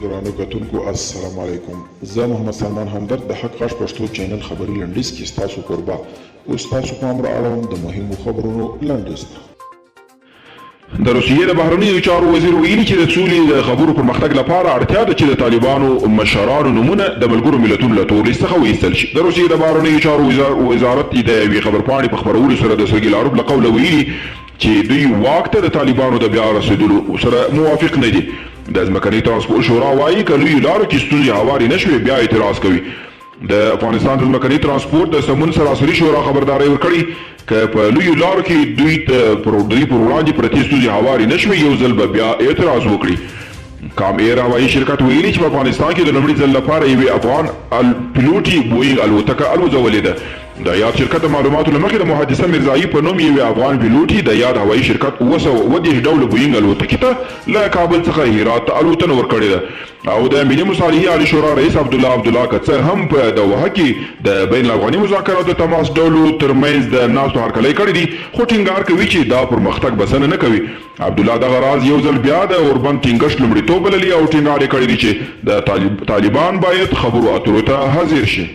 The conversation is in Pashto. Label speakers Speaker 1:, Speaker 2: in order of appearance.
Speaker 1: ګرانو کتونکو السلام علیکم. زه محمد سلمان همدرد د حق غږ پښتو چینل خبري لنډیز کې ستاسو کوربه اوس تاسو پام را اړوم د مهمو خبرونو لنډیز ته. د روسیې د بهرنیو چارو وزیر ویلي چې د سولې د خبرو پرمختګ لپاره اړتیا ده چې د طالبانو مشرانو نومونه د ملګرو ملتونو له تور لیست څخه وایستل شي. د روسیې د بهرنیو چارو وزارت د یوې خبرپاڼې په خپرولو سره د سرګي لاروف له قوله ویلي چې دوی واک ته د طالبانو د بیا رسېدلو سره موافق نه دي. د ځمکني ترانسپورت شورا وایي که لویو لارو کې ستونزې هوارې نه شوې بیا اعتراض کوي. د افغانستان د ځمکني ترانسپورت د سمون سراسري شورا خبرداری ورکړي که په لویو لارو کې دوی پر وړاندې پرتې ستونزې هوارې نه شوې یو ځل به بیا اعتراض وکړي. کام ایر هوایي شرکت ویلي چې په افغانستان کې د لومړي ځل لپاره یوې افغان پیلوټي بوینګ الوتکه الوځولې ده. د یاد شرکت د معلوماتو له مخې د محدثه میرزایي په نوم یوې افغان پیلوټي د یاد هوایي شرکت 930 ډوله بوینګ الوتکې ته له کابل څخه هرات ته الوتنه ورکړې ده او د ملي مصالحې عالي شورا رئیس عبدالله که څه هم په دوحه کې د بین الافغاني مذاکراتو د تماس ډولو ترمنځ د ناستو هرکلی کړی دي خو ټینګار کوي چې دا پرمختګ بسنه نه کوي. عبدالله دغه راز یو ځل بیا د اوربند ټینګښت لومړیتوب بللي او ټینګار یې کړی دی چې د طالبان باید خبرو اترو ته حاضر شي.